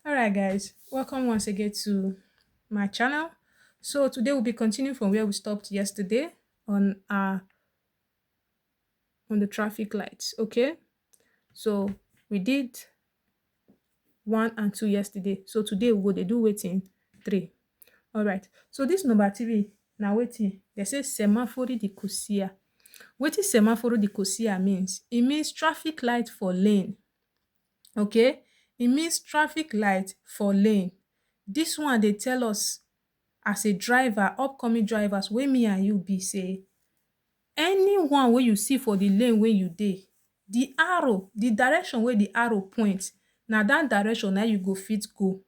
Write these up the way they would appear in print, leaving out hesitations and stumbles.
All right, guys, welcome once again to my channel. So today we'll be continuing from where we stopped yesterday on the traffic lights. Okay, so we did 1 and 2 yesterday. So today we go dey do waiting 3. All right. So this number 3 now waiting. They say semaphore di kosia. Wetin semaphore di kosia means? It means traffic light for lane. Okay, it means traffic light for lane. This one they tell us as a driver, upcoming drivers wey me and you be say anyone wey you see for the lane wey you dey, the arrow, the direction wey the arrow point, na that direction na you go fit go.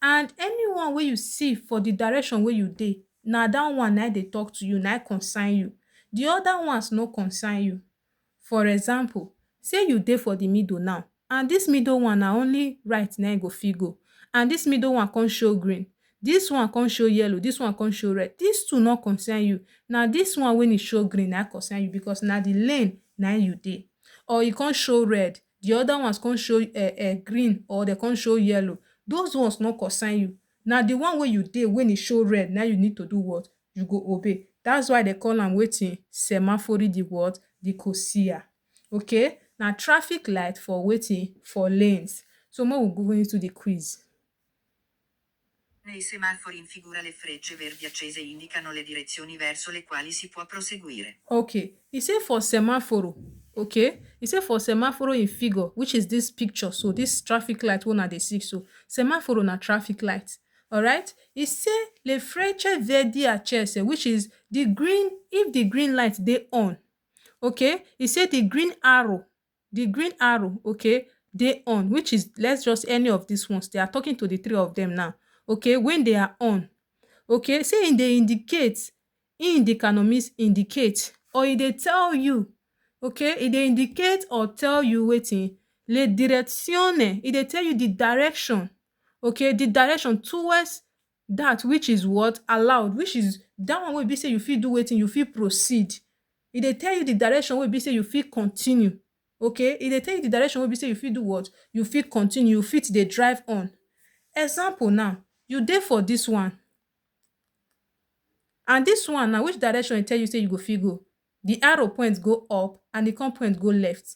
And anyone wey you see for the direction wey you dey, na that one na dey talk to you, na concern you. The other ones no concern you. For example, say you dey for the middle now, and this middle one na only right na you go fit go, and this middle one come show green, this one come show yellow, this one come show red. These two no concern you. Na this one when e show green na concern you, because na the lane na you dey. Or e come show red, the other ones come show green, or they come show yellow. Those ones no concern you. Na the one wey you dey when e show red, na you need to do what? You go obey. That's why they call am wetin? Semaphore di what? Di kosia. Okay, na traffic light for wetin? For lanes. So make we go into the quiz. Nei semafori in figura le frecce verdi accese indicano le direzioni verso le quali si può proseguire. Okay, e say for semaphore. Okay, e say for semaphore in figure, which is this picture. So this traffic light one dey see. So semaphore na traffic light. All right, e say le frecce verdi accese, which is the green. If the green light dey on, okay, e say the green arrow, okay, dey on, which is, let's just any of these ones. They are talking to the three of them now. Okay, when they are on, okay, say e dey indicate, means indicate, or e dey tell you, okay, e dey indicate or tell you wetin? Le direzione. E dey tell you the direction, okay, the direction towards that which is what? Allowed, which is that one wey be say you fit do wetin? You fit proceed. E dey tell you the direction wey be say you fit continue. Okay, e dey tell you the direction wey be say you fit do what? You fit continue, you fit dey drive on. Example now, you dey for this one, and this one na which direction e tell you say you go fit go? The arrow point go up and the come point go left.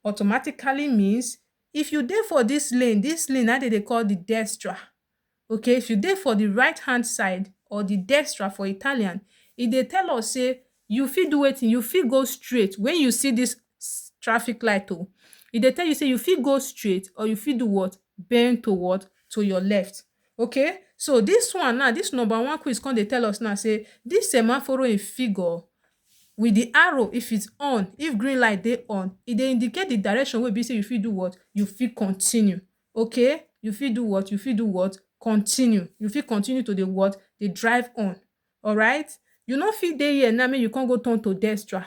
Automatically means if you dey for this lane na dey call the destra. Okay, if you dey for the right hand side, or the destra for Italian, e dey tell us say you fit do wetin? You fit go straight. When you see this traffic light, oh, e dey tell you say you fit go straight, or you fit do what? Bend to what? To your left. Okay, so this one now, this number 1 quiz come dey tell us now say this semaphore in figure with the arrow, if it's on, if green light dey on, e dey indicate the direction wey be say you fit do what? You fit continue. Okay, you fit do what? You fit do what? Continue. You fit continue to the what? Dey drive on. All right, you no fit dey here now make you come go turn to destra.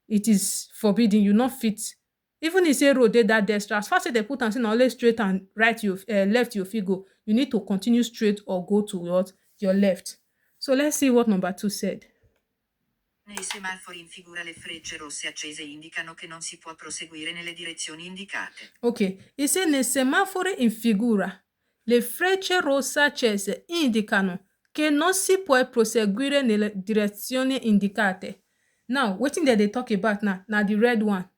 It is forbidden. You no fit. Even if say road dey that destra, as far say they put am say na only straight and right you left you fit go, you need to continue straight or go to what? Your left. So let's see what number 2 said. Nei semafori in figura le frecce rosse accese indicano che non si può proseguire nelle direzioni indicate. Okay, e say nei semafori in figura le frecce rosse accese indicano che non si può proseguire nelle direzioni indicate. Now, wetin dem dey talk about now na the red one.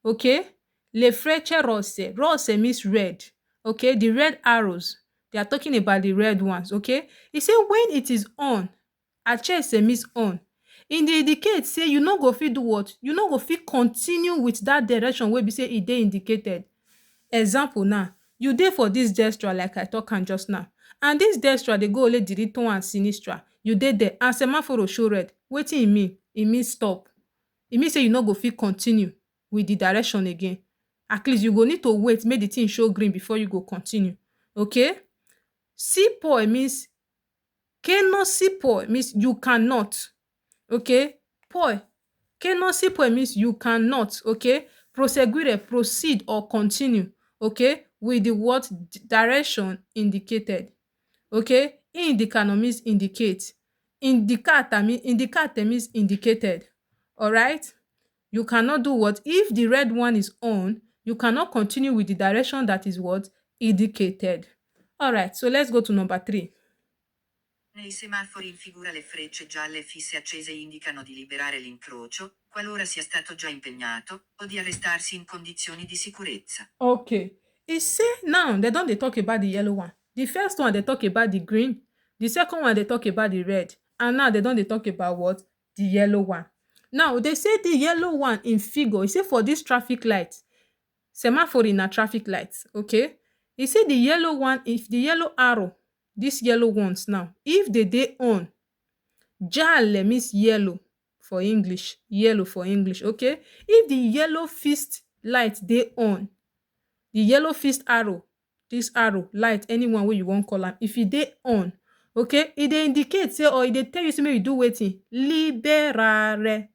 Okay, le frecce rosse. Rosse means red. Okay, the red arrows. They are talking about the red ones. Okay, e say when it is on, accese means on. E dey indicate say you no go fit do what? You no go fit continue with that direction wey be say e dey indicated. Example now, you dey for this destra like I talk am just now, and this destra dey go only diritto and sinistra. You dey there and semaphore show red. Wetin e mean? E mean stop. E mean say you no go fit continue with the direction again. At least you go need to wait make the thing show green before you go continue. Okay, si può means che non si può, means you cannot. Okay, poi che non si può means you cannot. Okay, proseguire, proceed or continue. Okay, with the what? Direction indicated. Okay, indicano means indicate. Indicate means indicated. All right, you cannot do what? If the red one is on, you cannot continue with the direction that is what? indicated. All right, so let's go to number 3. Nei semafori in figura le frecce gialle fisse accese indicano di liberare l'incrocio, qualora sia stato già impegnato, o di arrestarsi in condizioni di sicurezza. Okay. E say now they don dey talk about the yellow one. The first one they talk about the green, the second one they talk about the red, and now they don dey talk about what? The yellow one. Now they say the yellow one in figure, e say for this traffic light, semaphore na traffic light, okay? E say the yellow one, if the yellow arrow, these yellow ones now, if they dey on, jale means yellow for English, yellow for English, okay? If the yellow fist light dey on, the yellow fist arrow, this arrow, light, anyone wey you wan call am, if e dey on, okay, e dey indicate say or e dey tell you say make you do wetin? Liberare.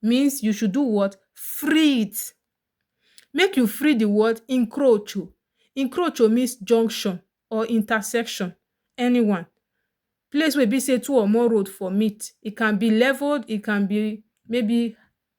Means you should do what? Free it. Make you free the word incrocio. Incrocio means junction or intersection. Anyone. Place wey be say two or more road for meet. E can be leveled, e can be maybe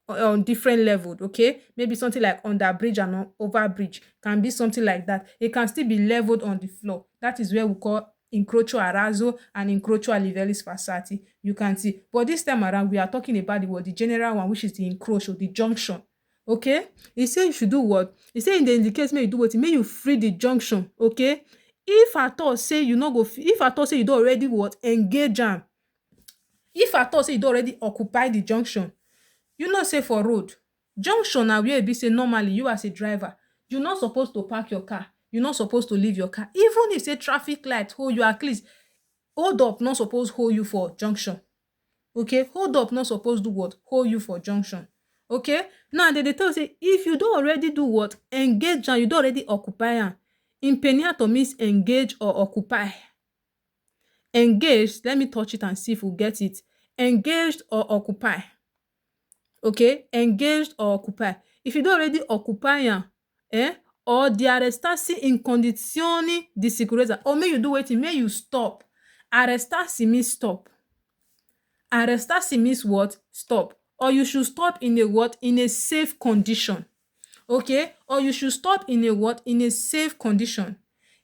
on different level, okay? Maybe something like under bridge and over bridge. Can be something like that. It can still be leveled on the floor. That is where we call incrocio arazo and incrocio a livellis facati. You can see. But this time around, we are talking about the general one, which is the incrocio, the junction. Okay? He say you should do what? He say in the case may you do what? May you free the junction, okay? If at all say you no go, if at all say you don already what? Engage am. If at all say you don already occupy the junction, you know say for road, junction na where e be say normally you as a driver, you no suppose to park your car, you no suppose to leave your car. Even if say traffic light hold you, at least hold up no suppose hold you for junction. Okay, hold up no suppose do what? Hold you for junction. Okay, now they dey tell you say if you don already do what? Engage am, you don already occupy am. Impegnato means engage or occupy. Engaged, let me touch it and see if we get it. Engaged or occupy. Okay, engaged or occupy. If you don already occupy am, or di arrestarsi in condizioni di sicurezza, or make you do wetin? Make you stop. Arrestarsi means stop. Arrestarsi means what? Stop. Or you should stop in a what? In a safe condition. Okay, or you should stop in a what? In a safe condition.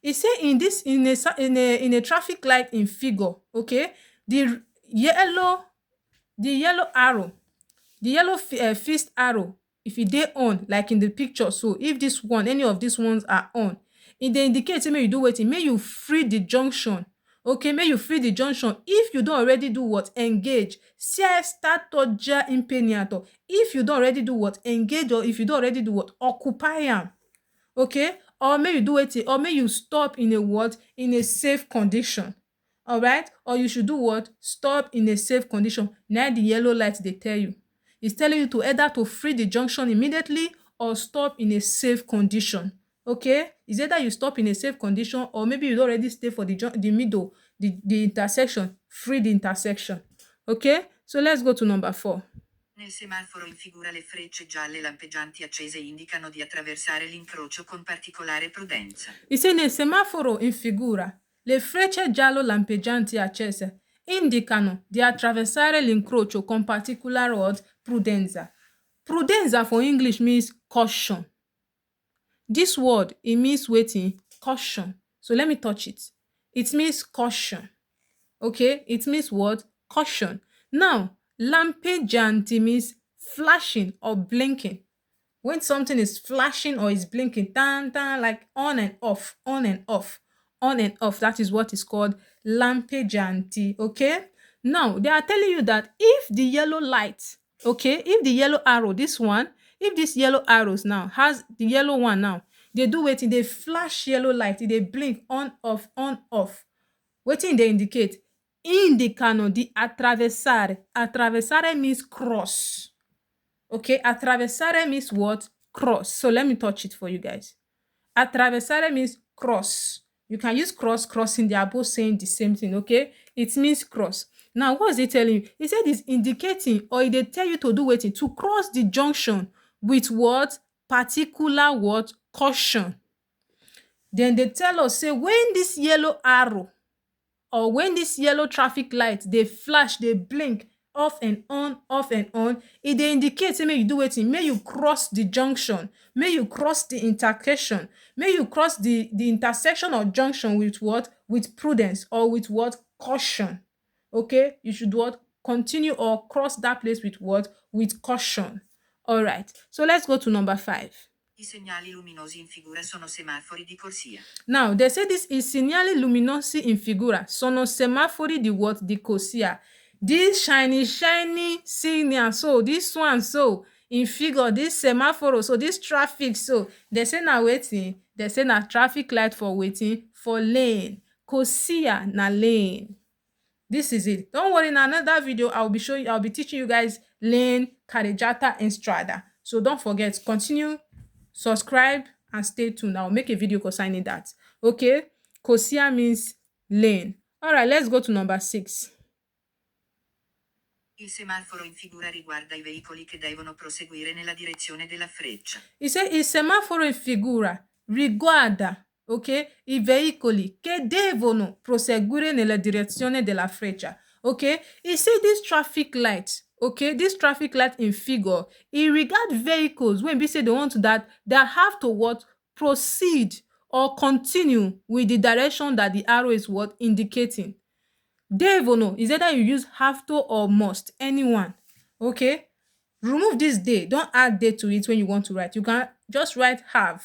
E say in this in a traffic light in figure, okay, the yellow arrow, the yellow fist arrow, if e dey on like in the picture, so if this one, any of these ones are on, e dey indicate say make you do wetin? Make you free the junction. Okay, make you free the junction. If you don already do what? Engage. Si è stato già impegnato. If you don already do what? Engage, or if you don already do what? Occupy am. Okay, or make you do wetin? Or make you stop in a what? In a safe condition. Alright, or you should do what? Stop in a safe condition. Na the yellow light dey tell you. It's telling you to either to free the junction immediately or stop in a safe condition. Okay, it's either you stop in a safe condition or maybe you don already stay for the middle, the intersection, free the intersection. Okay, so let's go to number 4. Nel semaforo in figura le frecce gialle lampeggianti accese indicano di attraversare l'incrocio con particolare prudenza. E say nel semaforo in figura le frecce giallo lampeggianti accese indicano di attraversare l'incrocio con particolare what? Prudenza. Prudenza for English means caution. This word, it means wetin? Caution. So let me touch it. It means caution. Okay, it means what? Caution. Now, lampeggianti means flashing or blinking. When something is flashing or is blinking, like on and off, on and off, on and off, that is what is called lampeggianti. Okay, now they are telling you that if the yellow light, okay, if the yellow arrow, this one, if this yellow arrows now has the yellow one now, they do wetin? They flash yellow light, they blink on off, on off. Wetin dey indicate? Indicano di attraversare. Attraversare means cross. Okay, attraversare means what? Cross. So let me touch it for you guys. Attraversare means cross. You can use cross, crossing. They are both saying the same thing, okay? It means cross. Now, what is it telling you? It said it's indicating, or they tell you to do wetin? To cross the junction with what? Particular what? Caution. Then they tell us, say, when this yellow arrow or when this yellow traffic light, they flash, they blink, off and on, e dey indicate say make you do wetin, make you cross the junction, make you cross the intersection, make you cross the intersection or junction with what, with prudence or with what, caution. Okay, you should what, continue or cross that place with what, with caution. All right, so let's go to number 5. I segnali luminosi in figura sono semafori di corsia. Now, they say this is segnali luminosi in figura sono semafori di what, di corsia. This shiny signal, so this one, so in figure, this semaphore, so this traffic, so they say na wetin, they say na traffic light for wetin, for lane. Corsia na lane. This is it. Don't worry, in another video I'll be teaching you guys lane, carreggiata, and strada. So don't forget, continue, subscribe, and stay tuned. I'll make a video concerning that. Okay, corsia means lane. All right, let's go to number 6. Il semaforo in figura riguarda i veicoli che devono proseguire nella direzione della freccia. It says il semaforo in figura riguarda, ok, i veicoli che devono proseguire nella direzione della freccia. Okay, it say this traffic light, okay, this traffic light in figure, it regard vehicles when we say they want that have to what, proceed or continue with the direction that the arrow is what, indicating. Devono is either you use have to or must, anyone. Okay, remove this day, don't add day to it when you want to write. You can just write have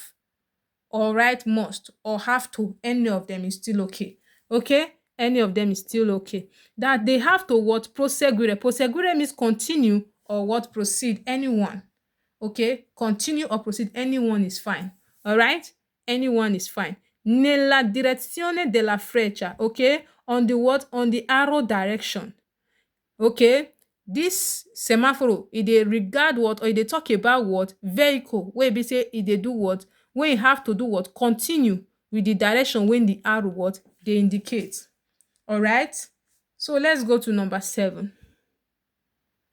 or write must or have to. Any of them is still okay. Okay, any of them is still okay. That they have to what, proseguire. Proseguire means continue or what, proceed. Anyone. Okay, continue or proceed, anyone is fine. All right, anyone is fine. Nella direzione della freccia. Okay, on the what, on the arrow direction. Okay, this semaphore, e dey regard what, or e dey talk about what, vehicle wey be say e dey do what, wey you have to do what, continue with the direction when the arrow what, dey indicate. All right, so let's go to number 7.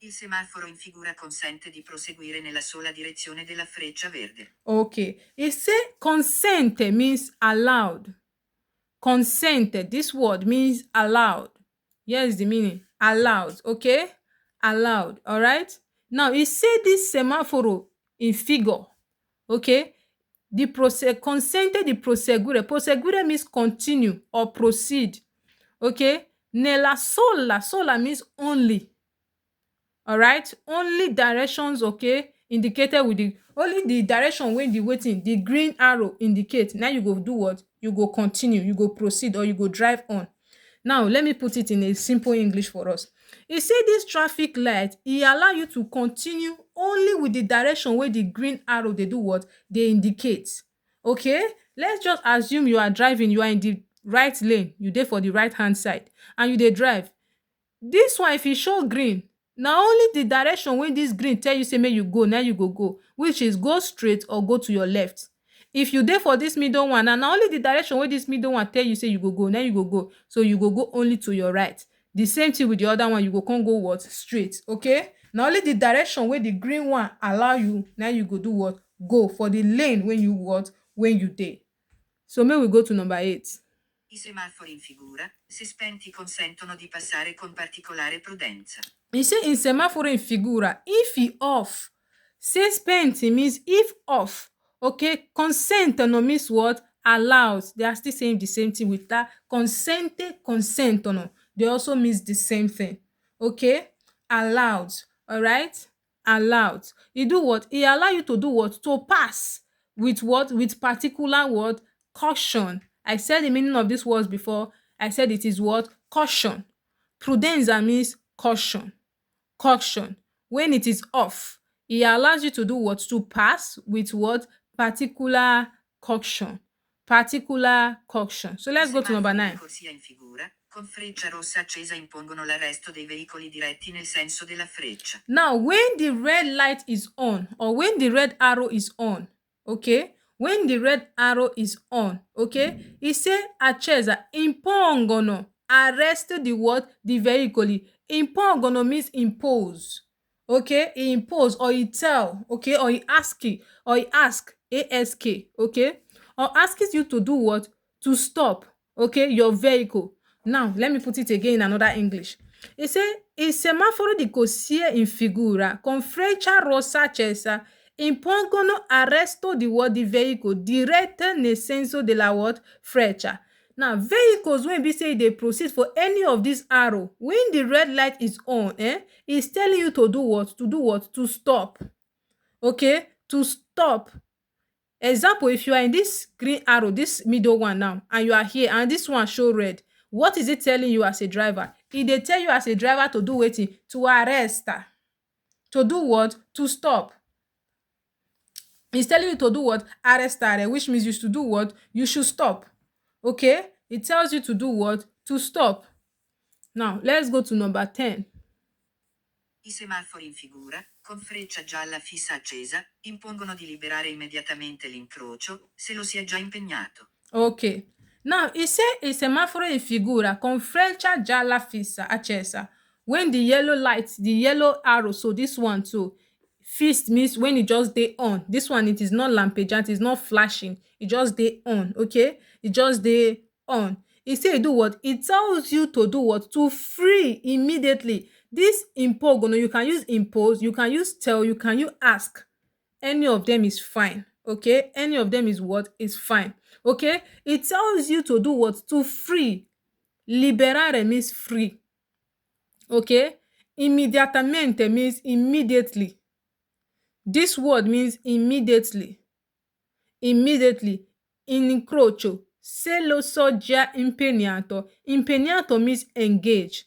Il semaforo in figura consente di proseguire nella sola direzione della freccia verde. Okay, it say consente means allowed. Consente, this word means allowed. Here's the meaning, allowed. Okay, allowed. All right, now it say this semaphore in figure, okay, the consente di proseguire. Proseguire means continue or proceed. Okay, nella sola means only. All right, only directions, okay, indicated with the only the direction when the waiting, the green arrow indicate. Now you go do what, you go continue, you go proceed, or you go drive on. Now let me put it in a simple English for us. E say this traffic light, e allow you to continue only with the direction where the green arrow dey do what, dey indicate. Okay, let's just assume you are driving, you are in the right lane, you dey for the right hand side, and you dey drive. This one, if e show green, na only the direction wey this green tell you say make you go, na you go, which is go straight or go to your left. If you dey for this middle one, na only the direction wey this middle one tell you say you go, na you go, so you go only to your right. The same thing with the other one, you go come go what, straight. Okay, na only the direction wey the green one allow you, na you go do what, go for the lane when you what, when you dey. So make we go to number 8. I semafori in figura, se spenti, consentono di passare con particolare prudenza. E say in semaphore in figura, if e off, se spenti means if off. Okay, consentano means what, allows. They are still saying the same thing with that. Consente, consentono, they also means the same thing. Okay, allowed. All right, allowed. E do what, e allow you to do what, to pass with what, with particular what, caution. I said the meaning of these words before. I said it is what, caution. Prudenza means caution. Caution. When it is off, it allows you to do what, to pass with what, particular caution. Particular caution. So let's go to number 9. Corsia in figura, con freccia rossa accesa impongono l'arresto dei veicoli diretti nel senso della freccia. Now, when the red light is on, or when the red arrow is on, okay, when the red arrow is on, okay, it say accesa impongono, arrest the what, the vehicle. Impongono means impose. Okay, he impose or he tell, okay, or he ask, ask, okay, or asks you to do what, to stop, okay, your vehicle. Now let me put it again in another English. E say il semaforo di corsia in figura con freccia rossa accesa impongono arresto di vehicle direct nel senso della freccia. Now, vehicles when be say they proceed for any of this arrow, when the red light is on, it's telling you to do what? To do what? To stop. Okay? To stop. Example, if you are in this green arrow, this middle one now, and you are here, and this one show red, what is it telling you as a driver? They tell you as a driver to do wetin? To arrest. To do what? To stop. It's telling you to do what? Arrest, which means you should do what? You should stop. Okay? It tells you to do what? To stop. Now, let's go to number 10. I semafori in figura, con freccia gialla fissa accesa, impongono di liberare immediatamente l'incrocio, se lo si è già impegnato. Okay. Now, e say il semaforo in figura con freccia gialla fissa accesa. When the yellow light, the yellow arrow, so this one too, fixed means when it just dey on. This one, it is not lampeggiant, it's not flashing. It just dey on, okay? It just dey on. E say e do what? It tells you to do what? To free immediately. This impogono, you can use impose, you can use tell, you can use ask. Any of them is fine. Okay, any of them is what? Is fine. Okay, it tells you to do what? To free. Liberare means free. Okay, immediatamente means immediately. This word means immediately. Immediately. In incrocio, se lo so già impegnato. Impegnato means engage.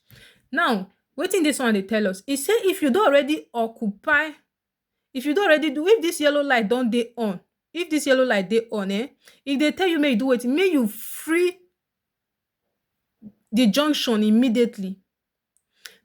Now, wetin this one dey tell us? E say if you don already occupy, if you don already do, if this yellow light don dey on, if this yellow light dey on, e dey tell you make you do wetin? Make you free the junction immediately.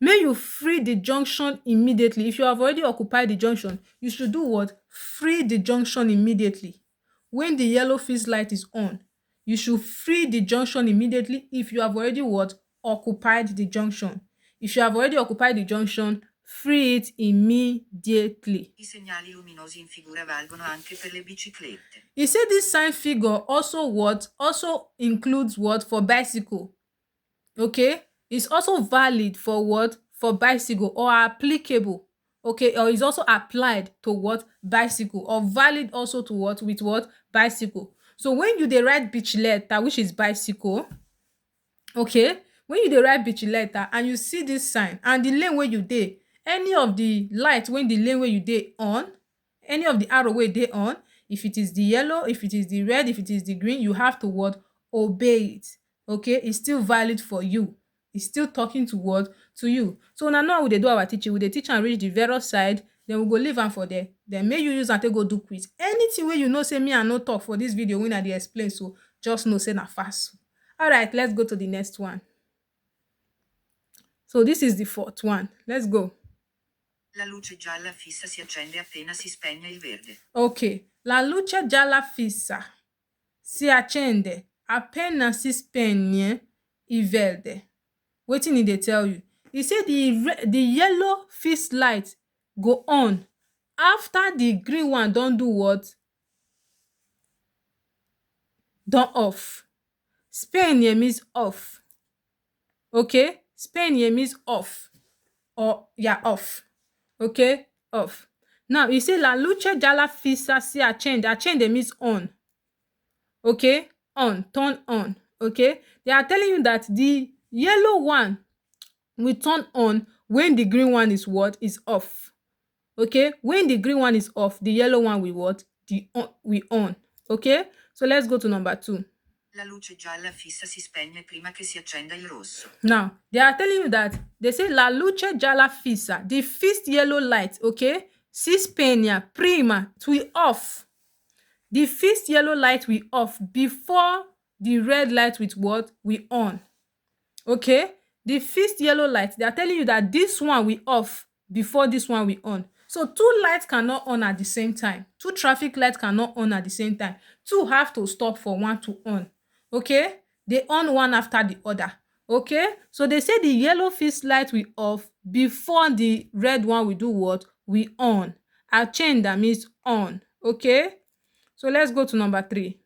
Make you free the junction immediately. If you have already occupied the junction, you should do what? Free the junction immediately. When the yellow fixed light is on, you should free the junction immediately if you have already what? Occupied the junction. If you have already occupied the junction, free it immediately. I segnali luminosi in figura valgono anche per le biciclette. He said this sign figure also what? Also includes what? For bicycle. Okay? It's also valid for what? For bicycle, or applicable. Okay? Or is also applied to what? Bicycle. Or valid also to what? With what? Bicycle. So when you dey ride bicicletta, which is bicycle, okay, when you dey ride bicicletta and you see this sign and the lane wey you dey, any of the light wey the lane wey you dey on, any of the arrow wey dey on, if it is the yellow, if it is the red, if it is the green, you have to what? Obey it. Okay, it's still valid for you. It's still talking to what? To you. So na now we dey do our teaching, we dey teach am reach the various side, then we go leave am for there. Then make you use am take go do quiz. Anything wey you know say me I no talk for this video when I dey explain, so just know say na fast. Alright, let's go to the next one. So this is the fourth one. Let's go. La luce gialla fissa si accende appena si spegne il verde. Okay. La luce gialla fissa si accende appena si spegne il verde. Wetin e dey tell you? E say the yellow fixed light go on after the green one don do what? Don off. Spegne means off. Okay? Spegne means off. Or yeah, off. Okay? Off. Now, e say la luce gialla fissa si accende. Accende means on. Okay? On. Turn on. Okay? They are telling you that the yellow one will turn on when the green one is what? Is off. Okay? When the green one is off, the yellow one will what? We on. Okay? So let's go to number 2. La luce gialla fissa si spegne prima che si accenda il rosso. Now, they are telling you that they say la luce gialla fissa, the fixed yellow light, okay, si spegne prima, to off. The fixed yellow light will off before the red light with what? We on. Okay? The fixed yellow light, they are telling you that this one will off before this one will on. So 2 lights cannot on at the same time. 2 traffic lights cannot on at the same time. 2 have to stop for one to on. Okay? They on one after the other. Okay? So they say the yellow fixed light will off before the red one will do what? We on. Accenda means on. Okay? So let's go to number 3.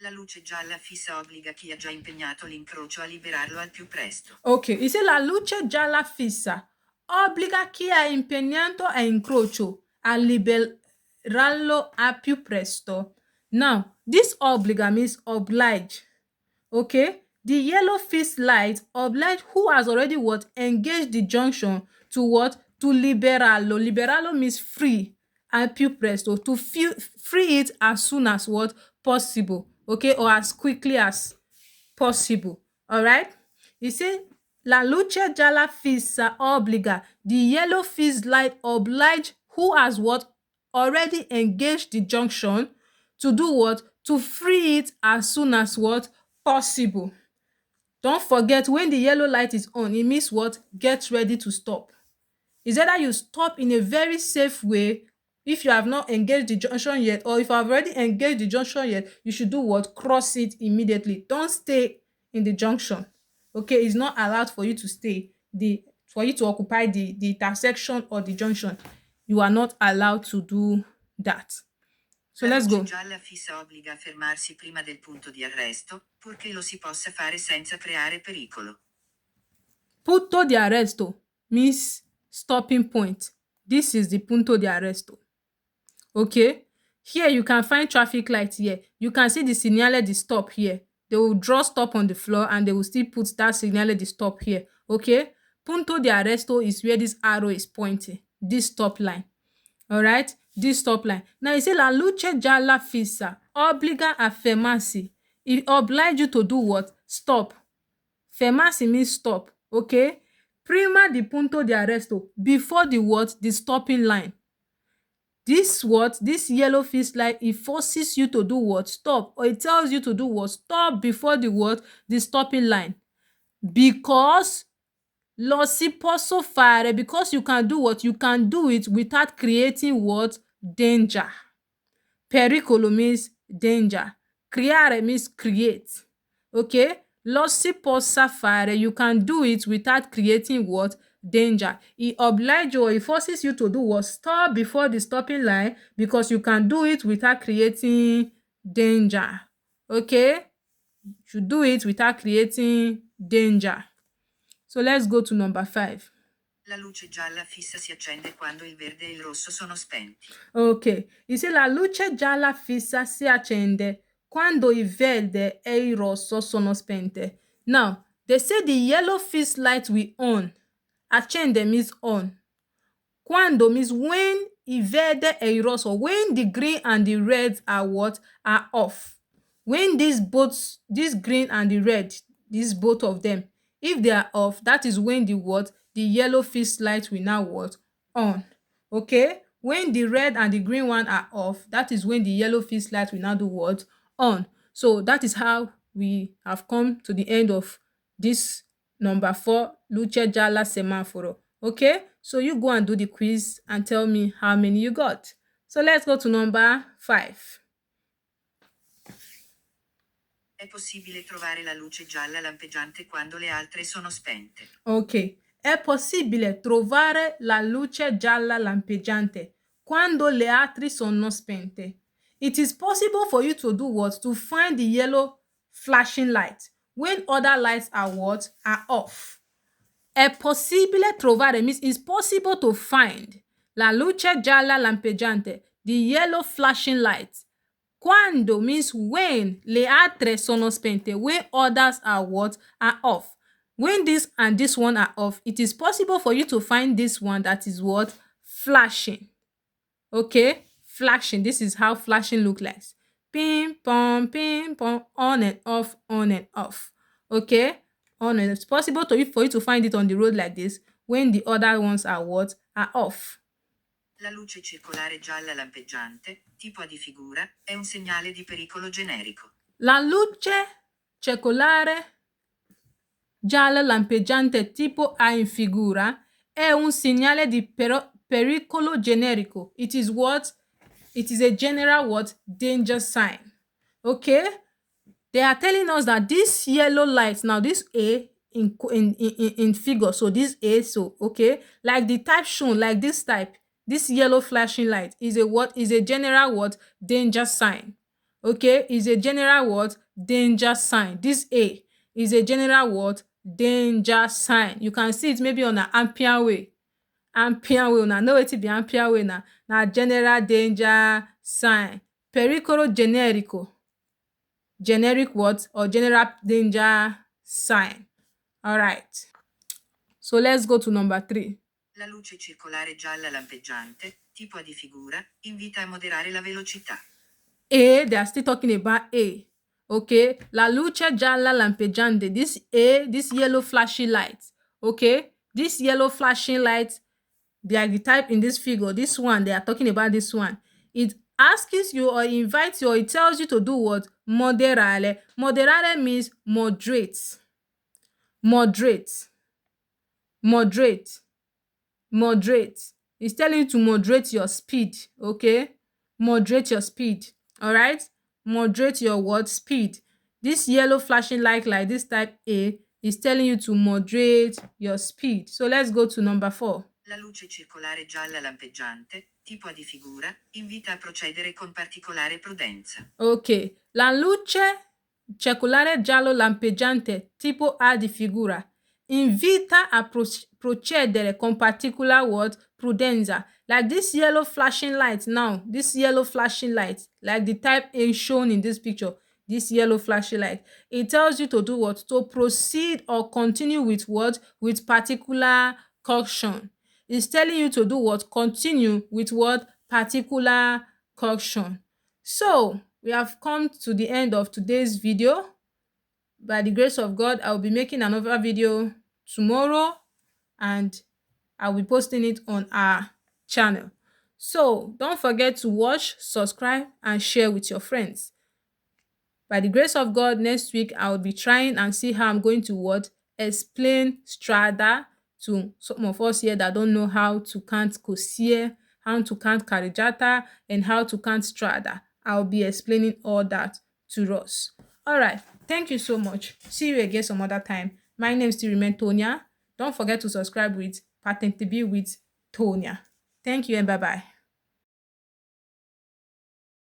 La luce gialla fissa obbliga chi ha già impegnato l'incrocio a liberarlo al più presto. Okay, dice la luce gialla fissa obbliga chi ha impegnato a incrocio a liberarlo a più presto. Now, this obbliga means oblige. Okay, the yellow fixed light oblige who has already what engaged the junction to what to liberarlo. Liberarlo means free and più presto, to free it as soon as what possible, okay, or as quickly as possible. All right. He say la luce gialla fissa obbliga, the yellow fixed light oblige who has what already engaged the junction to do what to free it as soon as what possible. Don't forget, when the yellow light is on, it means what get ready to stop. It's either you stop in a very safe way if you have not engaged the junction yet, or if you have already engaged the junction yet, you should do what? Cross it immediately. Don't stay in the junction. Okay, it's not allowed for you to stay for you to occupy the intersection or the junction. You are not allowed to do that. So La let's luce go. gialla fissa obbliga a fermarsi prima del punto di arresto, purché lo si possa fare senza creare pericolo. Punto di arresto means stopping point. This is the punto di arresto. Okay, here you can find traffic light here. You can see the segnale di stop here. They will draw stop on the floor and they will still put that segnale di stop here. Okay, punto di arresto is where this arrow is pointing, this stop line. All right, this stop line. Now you say la luce gialla fissa obbliga a fermarsi. It oblige you to do what? Stop. Fermarsi means stop. Okay, prima di punto di arresto, before the what? The stopping line. This what? This yellow fixed light, it forces you to do what? Stop. Or it tells you to do what? Stop before the what? The stopping line. Because lo si posso fare, because you can do what? You can do it without creating what? Danger. Pericolo means danger. Creare means create. Okay? Lo si possa fare, you can do it without creating what? Danger. It obliges you, or it forces you to do what? Stop before the stopping line, because you can do it without creating danger. Okay? You do it without creating danger. So let's go to number 5. La luce gialla fissa si accende quando il verde e il rosso sono spenti. Ok, dice la luce gialla fissa si accende quando il verde e il rosso sono spente. Now, they say the yellow fixed light will on. Accende means on. Quando means when il verde e il rosso, when the green and the red are what? Are off. When these green and the red, these both of them, if they are off, that is when the what? The yellow fixed light will now what? On. Okay, when the red and the green one are off, that is when the yellow fixed light will now do what? On. So that is how we have come to the end of this number 4 luce gialla semaforo. Okay, so you go and do the quiz and tell me how many you got. So let's go to number 5. È possibile trovare la luce gialla lampeggiante quando le altre sono spente. Ok, è possibile trovare la luce gialla lampeggiante quando le altre sono spente. It is possible for you to do what? To find the yellow flashing light when other lights are what? Are off. È possibile trovare means it's possible to find la luce gialla lampeggiante, the yellow flashing light. Quando means when le altre sono spente, when others are what? Are off. When this and this one are off, it is possible for you to find this one that is what? Flashing. Okay? Flashing. This is how flashing look like. Ping pong, on and off, on and off. Okay? On and it's possible for you to find it on the road like this when the other ones are what? Are off. La luce circolare gialla lampeggiante, tipo A di figura, è un segnale di pericolo generico. La luce circolare gialla lampeggiante tipo A in figura è un segnale di pericolo generico. It is what? It is a general what? Danger sign. Okay? They are telling us that this yellow light, now this A in figure, so this A, so okay, like the type shown, like this type, this yellow flashing light is a what? Is a general what? Danger sign. Okay, is a general what? Danger sign. This A is a general what? Danger sign. You can see it maybe on an ampere way. Ampere way, una know wetin be ampere way na? Na general danger sign. Pericolo generico, generic what? Or general danger sign. Alright, so let's go to number 3. La luce circolare gialla lampeggiante, tipo A di figura, invita a moderare la velocità. A, they are still talking about A. Okay, la luce gialla lampeggiante. This A, this yellow flashing light. Okay, this yellow flashing light, they are the type in this figure. This one, they are talking about this one. It asks you or invites you or it tells you to do what? Moderare. Moderare means moderate. Moderate. Moderate. Moderate. It's telling you to moderate your speed. Okay, moderate your speed. All right, moderate your what? Speed. This yellow flashing light like this type A is telling you to moderate your speed. So let's go to number 4. La luce circolare gialla lampeggiante, tipo A di figura, invita a procedere con particolare prudenza. Ok, la luce circolare giallo lampeggiante tipo A di figura invita a procedere con particular what? Prudenza. Like this yellow flashing light now, this yellow flashing light, like the type A shown in this picture, this yellow flashing light, it tells you to do what? To proceed or continue with what? With particular caution. It's telling you to do what? Continue with what? Particular caution. So we have come to the end of today's video. By the grace of God, I will be making another video tomorrow and I will be posting it on our channel. So don't forget to watch, subscribe, and share with your friends. By the grace of God, next week I will be trying and see how I'm going to what? Explain strata to some of us here that don't know how to count cossier, how to count carreggiata, and how to count strata. I'll be explaining all that to us. All right. Thank you so much. See you again some other time. My name still remains Tonya. Don't forget to subscribe with Patente with Tonya. Thank you and bye-bye.